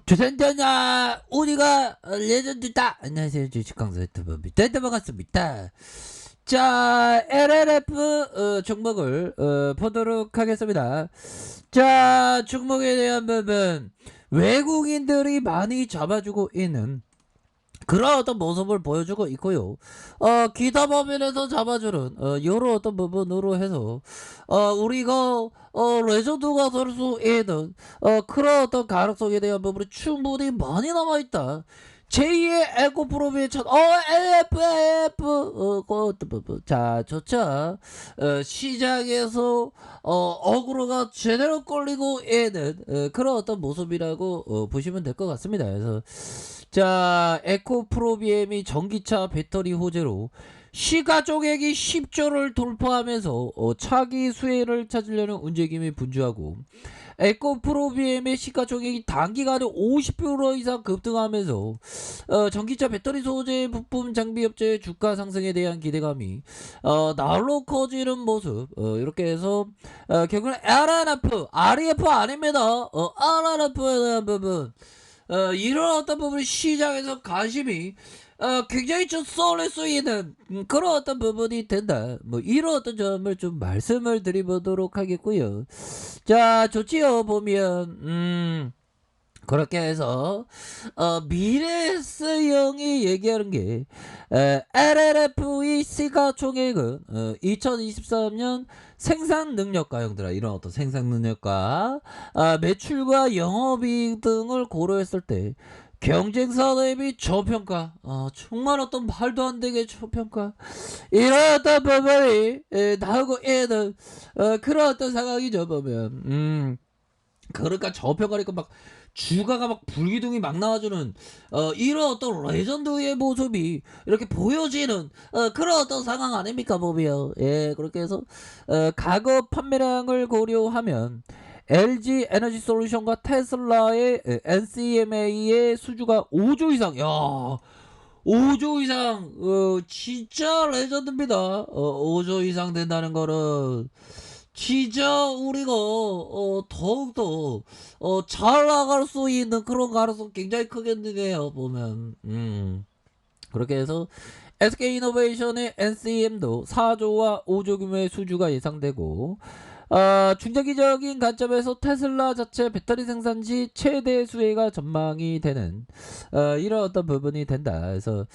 조선전야 우리가 레전드다. 안녕하세요, 주식강사 유튜브입니다. 반갑습니다. 자, LLF 종목을 보도록 하겠습니다. 자, 종목에 대한 부분, 외국인들이 많이 잡아주고 있는 그런 어떤 모습을 보여주고 있고요. 기타 범위에서 잡아주는 이런 어떤 부분으로 해서 우리가 레전드가 될 수 있는 그런 어떤 가능성에 대한 부분이 충분히 많이 남아있다. 제2의 에코 프로비의 첫 LF 그것도 부분. 자, 좋죠. 시장에서 어그로가 제대로 걸리고 있는 그런 어떤 모습이라고 보시면 될 것 같습니다. 그래서 자, 에코 프로비엠이 전기차 배터리 호재로 시가총액이 10조를 돌파하면서 차기 수혜를 찾으려는 움직임이 분주하고, 에코 프로비엠의 시가총액이 단기간에 50% 이상 급등하면서 전기차 배터리 소재 부품 장비 업체의 주가 상승에 대한 기대감이 날로 커지는 모습. 이렇게 해서 결국은 RNF, REF 아닙니다. RNF에 대한 부분, 이런 어떤 부분이 시장에서 관심이 굉장히 좀 쏠릴 수 있는 그런 어떤 부분이 된다. 뭐 이런 어떤 점을 좀 말씀을 드려보도록 하겠고요. 자, 좋지요. 보면 그렇게 해서 미래에스형이 얘기하는 게 LLF의 시가총액은 2023년 생산 능력과, 형들아, 이런 어떤 생산 능력과 매출과 영업이익 등을 고려했을 때 경쟁사 대비 저평가, 정말 어떤 말도 안 되게 저평가, 이런 어떤 부분이 나오고 있는 그런 어떤 상황이죠. 보면 그러니까 저평가니까 막 주가가 막 불기둥이 막 나와주는 이런 어떤 레전드의 모습이 이렇게 보여지는 그런 어떤 상황 아닙니까? 보면, 예, 그렇게 해서 가거 판매량을 고려하면 LG 에너지 솔루션과 테슬라의 NCMA의 수주가 5조 이상, 야, 5조 이상, 진짜 레전드입니다. 5조 이상 된다는 거는 진짜 우리가 더욱더 잘 나갈 수 있는 그런 가능성 굉장히 크겠네요. 보면 그렇게 해서 SK이노베이션의 NCM도 4조와 5조 규모의 수주가 예상되고, 중장기적인 관점에서 테슬라 자체 배터리 생산 시 최대 수혜가 전망이 되는 이런 어떤 부분이 된다. 그래서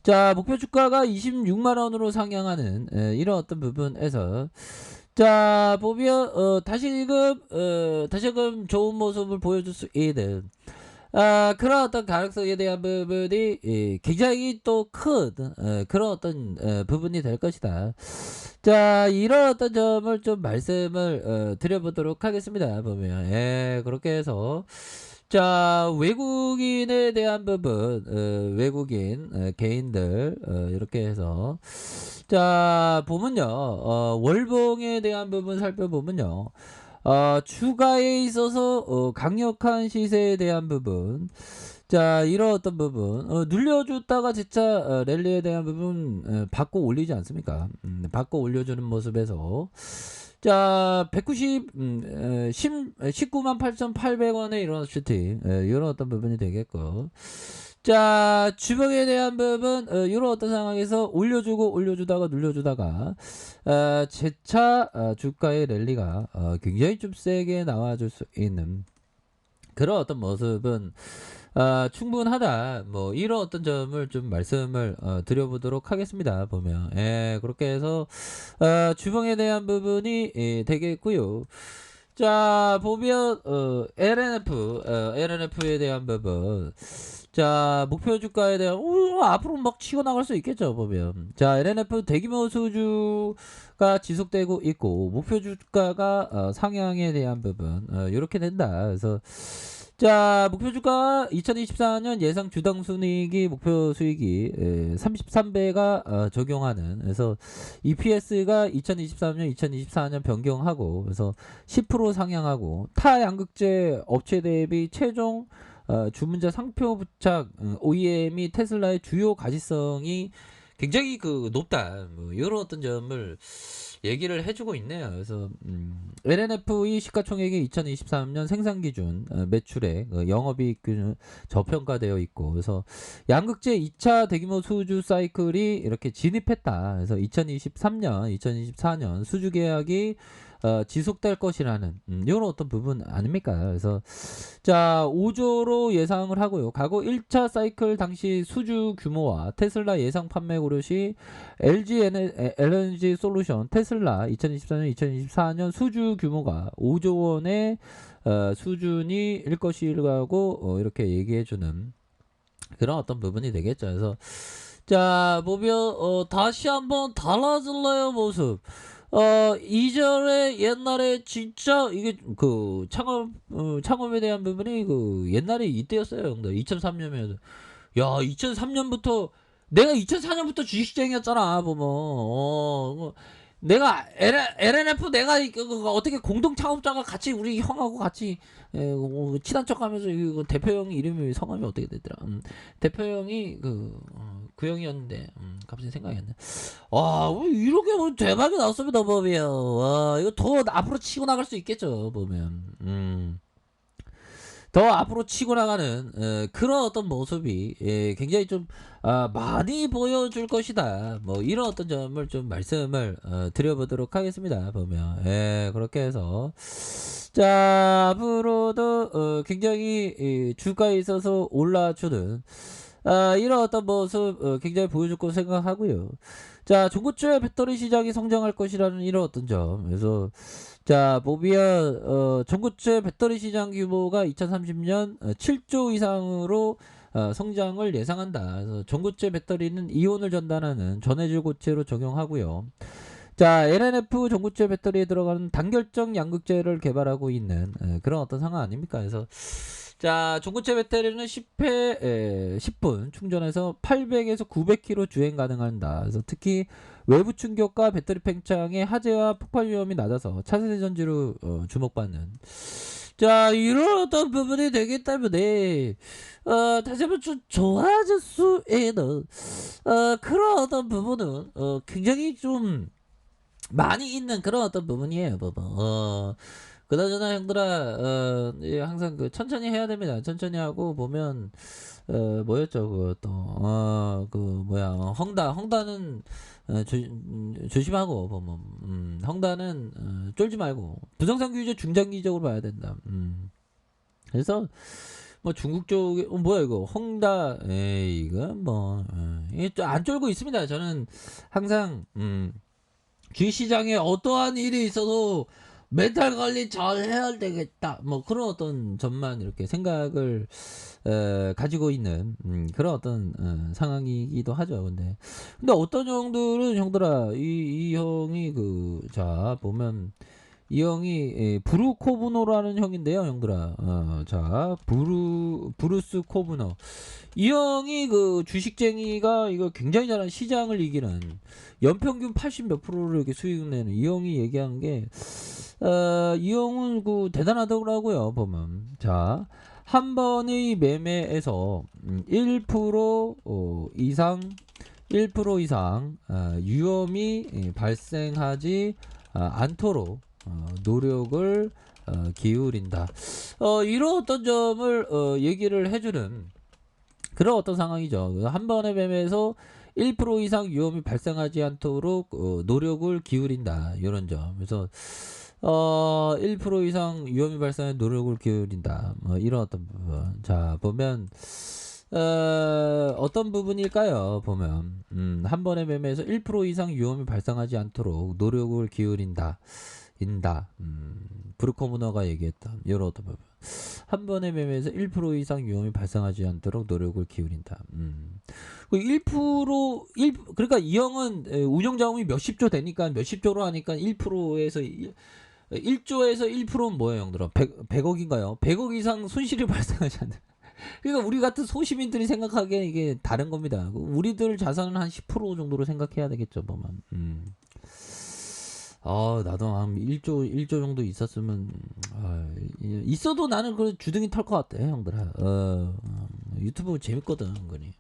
자, 목표 주가가 26만원으로 상향하는 이런 어떤 부분에서 자, 보면 다시금 좋은 모습을 보여줄 수 있는 그런 어떤 가능성에 대한 부분이 굉장히 또 큰 그런 어떤 부분이 될 것이다. 자, 이런 어떤 점을 좀 말씀을 드려보도록 하겠습니다. 보면, 예, 그렇게 해서 자, 외국인에 대한 부분, 외국인 개인들 이렇게 해서 자, 보면요, 월봉에 대한 부분 살펴보면요, 주가에 있어서 강력한 시세에 대한 부분, 자, 이런 어떤 부분 눌려줬다가 진짜 랠리에 대한 부분 받고 올리지 않습니까? 받고 올려주는 모습에서 자, 19만 8,800원에 이런 슈팅, 이런 어떤 부분이 되겠고, 자, 주봉에 대한 부분 이런 어떤 상황에서 올려주다가 눌려주다가 재차 주가의 랠리가 굉장히 좀 세게 나와줄 수 있는 그런 어떤 모습은 충분하다. 뭐 이런 어떤 점을 좀 말씀을 드려보도록 하겠습니다. 보면, 예, 그렇게 해서 주봉에 대한 부분이 되겠고요. 자, 보면 LNF에 대한 부분, 자, 목표 주가에 대한 앞으로 막 치고 나갈 수 있겠죠. 보면, 자, LNF 대규모 수주가 지속되고 있고 목표 주가가 상향에 대한 부분 이렇게 된다. 그래서 자, 목표 주가 2024년 예상 주당 순이익이 목표 수익이 33배가 적용하는, 그래서 EPS가 2023년 2024년 변경하고, 그래서 10% 상향하고, 타 양극재 업체 대비 최종 주문자 상표 부착 OEM이 테슬라의 주요 가시성이 굉장히 그 높다. 뭐 이런 어떤 점을 얘기를 해주고 있네요. 그래서 LNF의 시가총액이 2023년 생산 기준 매출액 영업이익 기준 저평가되어 있고, 그래서 양극재 2차 대규모 수주 사이클이 이렇게 진입했다. 그래서 2023년, 2024년 수주 계약이 지속될 것이라는 이런 어떤 부분 아닙니까? 그래서 자 5조로 예상을 하고요. 과거 1차 사이클 당시 수주 규모와 테슬라 예상 판매 고려 시 LG 에너지 솔루션 테슬라 2023년 2024년 수주 규모가 5조 원의 수준이 일 것이라고 이렇게 얘기해주는 그런 어떤 부분이 되겠죠. 그래서 자 보면 다시 한번 달라질래요 모습. 이전에 옛날에 진짜 이게 그 창업에 대한 부분이 그 옛날에 이때였어요, 형들. 2003년이면. 야, 2003년부터 내가 2004년부터 주식시장이었잖아, 보면. 내가 LNF 내가 어떻게 공동 창업자가 같이 우리 형하고 같이 친한 척하면서 이거 대표 형 이름이 성함이 어떻게 되더라? 대표 형이 그 형이었는데 갑자기 생각이 안 나. 와, 이렇게 뭐 대박이 나왔습니다, 법이요. 와, 이거 더 앞으로 치고 나갈 수 있겠죠, 보면. 더 앞으로 치고 나가는 그런 어떤 모습이 굉장히 좀 많이 보여줄 것이다. 뭐 이런 어떤 점을 좀 말씀을 드려보도록 하겠습니다. 보면 그렇게 해서 자 앞으로도 굉장히 주가에 있어서 올라주는 이런 어떤 모습 굉장히 보여줄 거고 생각하고요. 자 중고차 배터리 시장이 성장할 것이라는 이런 어떤 점. 그래서 자 보면 전고체 배터리 시장 규모가 2030년 7조 이상으로 성장을 예상한다. 그래서 전고체 배터리는 이온을 전달하는 전해질 고체로 적용하고요. 자 LNF 전고체 배터리에 들어가는 단결적 양극재를 개발하고 있는 그런 어떤 상황 아닙니까? 그래서 자 전고체 배터리는 10분 충전해서 800에서 900km 주행 가능한다. 그래서 특히 외부 충격과 배터리 팽창의 하재와 폭발 위험이 낮아서 차세대 전지로 주목받는 자 이런 어떤 부분이 되기 때문에 다시 한번 좀 좋아질 수 있는 그런 어떤 부분은 굉장히 좀 많이 있는 그런 어떤 부분이에요. 그나저나 형들아 항상 그 천천히 해야 됩니다. 천천히 하고 보면 뭐였죠 그것도 그 뭐야 헝다는 조심하고 보면 헝다는 쫄지 말고 부정상 규제 중장기적으로 봐야 된다. 그래서 뭐 중국 쪽에 뭐야 이거 헝다 에이 이거 뭐 이게 또 안 쫄고 있습니다. 저는 항상 주식시장에 어떠한 일이 있어도 멘탈 관리 잘 해야 되겠다. 뭐 그런 어떤 점만 이렇게 생각을 가지고 있는 그런 어떤 상황이기도 하죠. 근데 어떤 형들은 형들아 이 형이 자 보면 이 형이 브루코브노라는 형인데요, 형들아. 자 브루스 코브너. 이 형이 그 주식쟁이가 이거 굉장히 잘하는 시장을 이기는 연평균 80 몇 프로를 이렇게 수익 내는 이 형이 얘기한 게 이 형은 그 대단하더라고요, 보면. 자, 한 번의 매매에서 1% 이상 1% 이상 위험이 발생하지 않도록 노력을 기울인다. 이런 어떤 점을 얘기를 해주는 그런 어떤 상황이죠. 한 번의 매매에서 1% 이상 위험이 발생하지 않도록 노력을 기울인다. 이런 점. 그래서 1% 이상 위험이 발생하는 노력을 기울인다. 뭐 이런 어떤 부분. 자 보면 어떤 부분일까요? 보면 한 번의 매매에서 1% 이상 위험이 발생하지 않도록 노력을 기울인다. 브루커무너가 얘기했던 이런 어떤 부분. 한 번의 매매에서 1% 이상 위험이 발생하지 않도록 노력을 기울인다. 1% 그러니까 이 형은 운영 자금이 몇십조 되니까 몇십조로 하니까 1%에서 1조에서 1%는 뭐예요, 형들아? 100억인가요? 100억 이상 손실이 발생하지 않는. 그러니까 우리 같은 소시민들이 생각하기에 이게 다른 겁니다. 우리들 자산은 한 10% 정도로 생각해야 되겠죠, 보면. 나도 한 1조 정도 있었으면, 있어도 나는 그 주둥이 털 것 같아, 형들아. 유튜브 재밌거든, 은근히.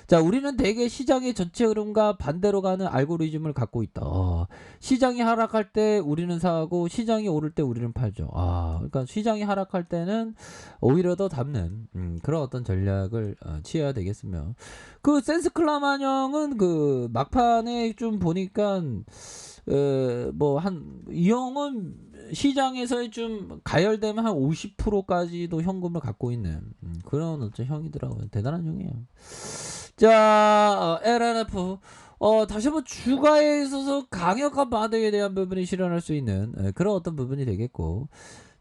자, 우리는 대개 시장의 전체 흐름과 반대로 가는 알고리즘을 갖고 있다. 시장이 하락할 때 우리는 사고 시장이 오를 때 우리는 팔죠. 그러니까 시장이 하락할 때는 오히려 더 담는 그런 어떤 전략을 취해야 되겠으며 그 센스클라마형은 그 막판에 좀 보니까 뭐 이 형은 시장에서 좀 가열되면 한 50%까지도 현금을 갖고 있는 그런 어떤 형이더라고요. 대단한 형이에요. 자, LNF. 다시 한번 주가에 있어서 강력한 반등에 대한 부분이 실현할 수 있는 그런 어떤 부분이 되겠고.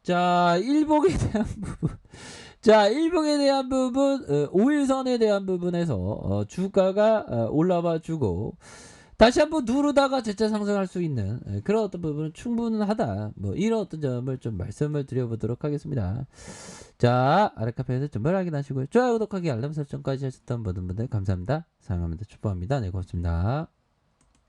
자, 일봉에 대한 부분. 자, 일봉에 대한 부분, 5일선에 대한 부분에서 주가가 올라와 주고 다시 한번 누르다가 재차 상승할 수 있는 그런 어떤 부분은 충분하다. 뭐 이런 어떤 점을 좀 말씀을 드려보도록 하겠습니다. 자, 아래 카페에서 정말 확인하시고요. 좋아요, 구독하기, 알람 설정까지 하셨던 모든 분들 감사합니다. 사랑합니다. 축복합니다. 네, 고맙습니다.